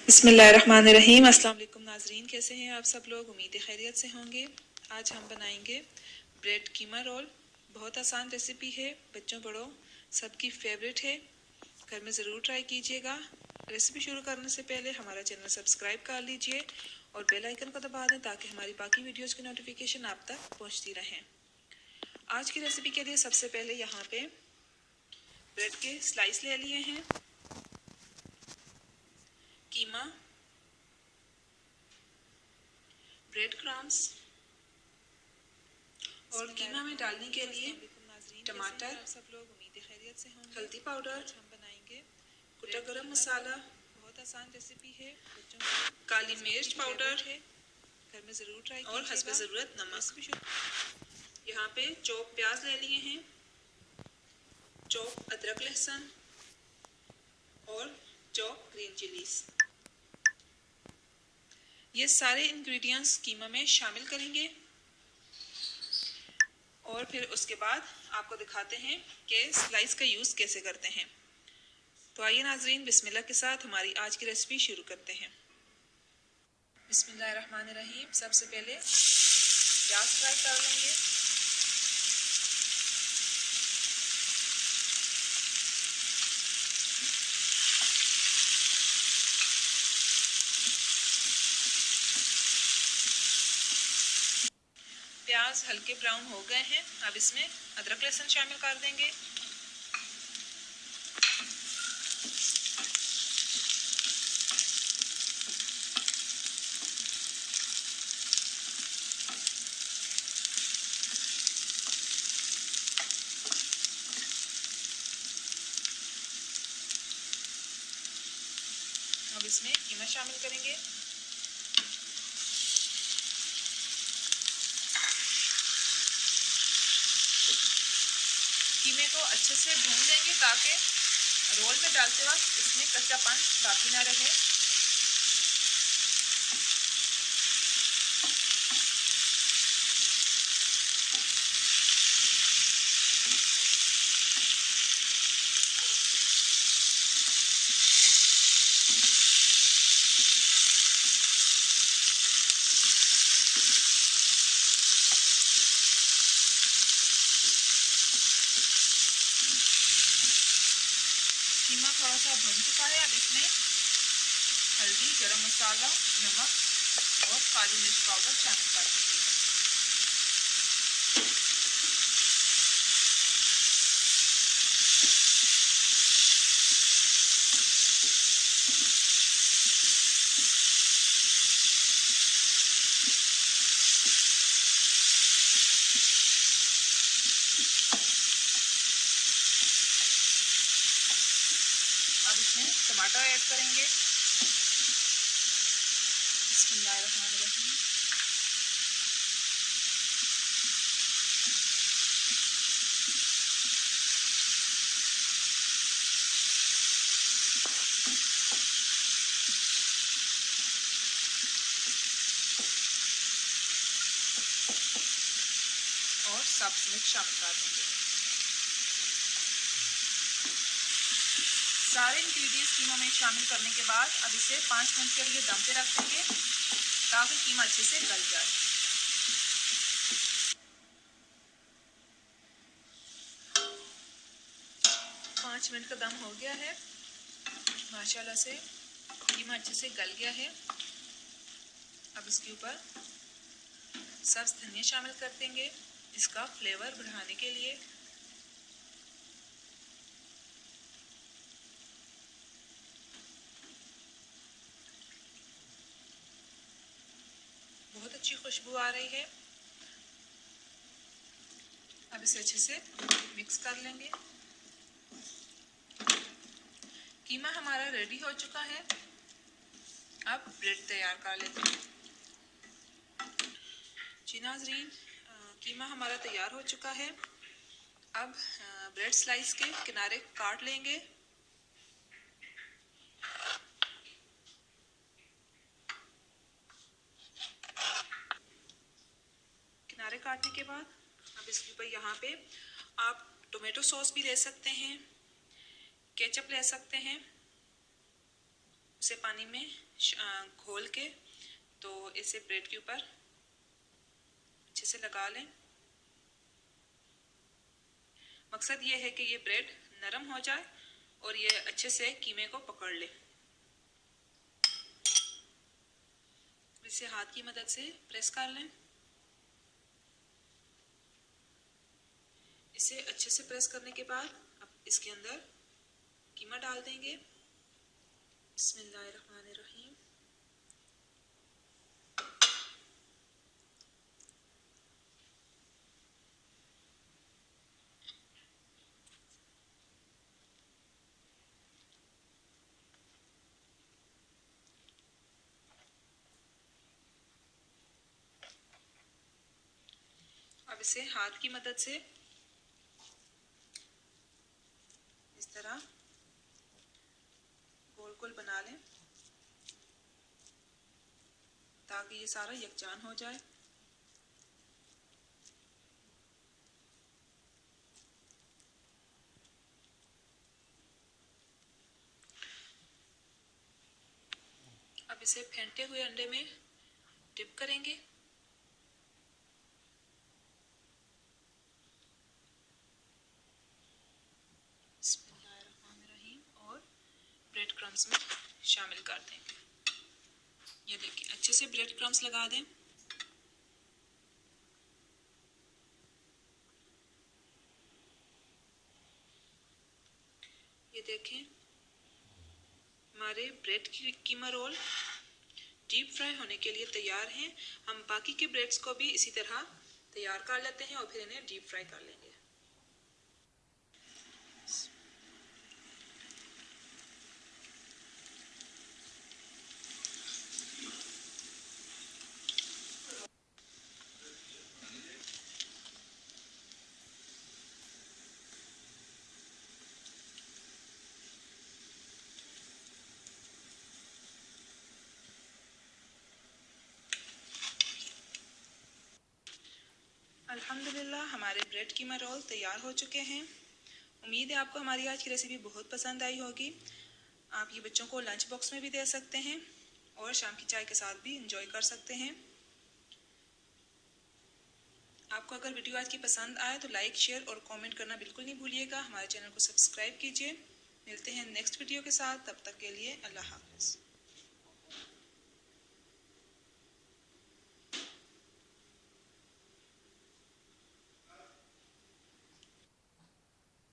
बिस्मिल्लाहिर्रहमानिर्रहीम। अस्सलाम वालेकुम नाजरीन, कैसे हैं आप सब लोग? उम्मीद खैरियत से होंगे। आज हम बनाएंगे ब्रेड कीमा रोल। बहुत आसान रेसिपी है, बच्चों बड़ों सबकी फेवरेट है। घर में ज़रूर ट्राई कीजिएगा। रेसिपी शुरू करने से पहले हमारा चैनल सब्सक्राइब कर लीजिए और बेल आइकन को दबा दें ताकि हमारी बाकी वीडियोज़ की नोटिफिकेशन आप तक पहुँचती रहें। आज की रेसिपी के लिए सबसे पहले यहाँ पे ब्रेड के स्लाइस ले लिए हैं, कीमा, ब्रेड क्रम्स और कीमा में डालने के लिए टमाटर, सब लोग उम्मीद खैरियत से होंगे, हल्दी पाउडर, हम बनाएंगे कुटा गरम मसाला, बहुत आसान रेसिपी है बच्चों, काली मिर्च पाउडर है, घर में ज़रूर ट्राई और हस्बे ज़रूरत नमक। यहाँ पे चॉप प्याज ले लिए हैं, चॉप अदरक लहसुन और चॉप ग्रीन चिलीज। ये सारे इंग्रेडिएंट्स कीमा में शामिल करेंगे और फिर उसके बाद आपको दिखाते हैं कि स्लाइस का यूज़ कैसे करते हैं। तो आइए नाजरीन, बिस्मिल्लाह के साथ हमारी आज की रेसिपी शुरू करते हैं। बिस्मिल्लाहिर्रहमानिर्रहीम। सबसे पहले प्याज फ्राई कर लेंगे। प्याज हल्के ब्राउन हो गए हैं, अब इसमें अदरक लहसुन शामिल कर देंगे। अब इसमें कीमा शामिल करेंगे। कीमे को अच्छे से भून लेंगे ताकि रोल में डालते वक्त इसमें कच्चापन बाकी ना रहे। कीमा थोड़ा सा भुन चुका है, अब इसमें हल्दी, गरम मसाला, नमक और काली मिर्च पाउडर शामिल कर देंगे। अब इसमें टमाटर ऐड करेंगे। बिस्मिल्लाहिर्रहमानिर्रहीम। और सब्ज मिर्च शामिल कर देंगे। सारे इंग्रेडिएंट्स कीमा में शामिल करने के बाद अब इसे 5 मिनट के लिए दम पे रख देंगे ताकि कीमा अच्छे से गल जाए। पाँच मिनट का दम हो गया है, माशाल्लाह से कीमा अच्छे से गल गया है। अब इसके ऊपर सब्ज धनिया शामिल कर देंगे इसका फ्लेवर बढ़ाने के लिए। बहुत अच्छी खुशबू आ रही है। अब इसे अच्छे से मिक्स कर लेंगे। कीमा हमारा रेडी हो चुका है। अब ब्रेड तैयार कर लेते हैं। जी नाज़रीन, कीमा हमारा तैयार हो चुका है। अब ब्रेड स्लाइस के किनारे काट लेंगे। किनारे काटने के बाद अब इसके ऊपर यहाँ पे आप टोमेटो सॉस भी ले सकते हैं, केचप ले सकते हैं, उसे पानी में घोल के, तो इसे ब्रेड के ऊपर अच्छे से लगा लें। मकसद ये है कि ये ब्रेड नरम हो जाए और ये अच्छे से कीमे को पकड़ ले। इसे हाथ की मदद से प्रेस कर लें। इसे अच्छे से प्रेस करने के बाद अब इसके अंदर कीमा डाल देंगे। बिस्मिल्लाहिर्रहमानिर्रहीम। अब इसे हाथ की मदद से इस तरह गोल गोल बना लें ताकि ये सारा यकजान हो जाए। अब इसे फेंटे हुए अंडे में डिप करेंगे। बिस्मिल्लाहिर्रहमानिर्रहीम और ब्रेड क्रम्स में शामिल कर देंगे। ये देखिए अच्छे से ब्रेड क्रम्स लगा दें। ये देखें हमारे ब्रेड की कीमा रोल डीप फ्राई होने के लिए तैयार हैं। हम बाकी के ब्रेड्स को भी इसी तरह तैयार कर लेते हैं और फिर इन्हें डीप फ्राई कर लेंगे। अल्हम्दुलिल्लाह हमारे ब्रेड कीमा रोल तैयार हो चुके हैं। उम्मीद है आपको हमारी आज की रेसिपी बहुत पसंद आई होगी। आप ये बच्चों को लंच बॉक्स में भी दे सकते हैं और शाम की चाय के साथ भी इंजॉय कर सकते हैं। आपको अगर वीडियो आज की पसंद आए तो लाइक, शेयर और कमेंट करना बिल्कुल नहीं भूलिएगा। हमारे चैनल को सब्सक्राइब कीजिए। मिलते हैं नेक्स्ट वीडियो के साथ, तब तक के लिए अल्लाह हाफ़िज़।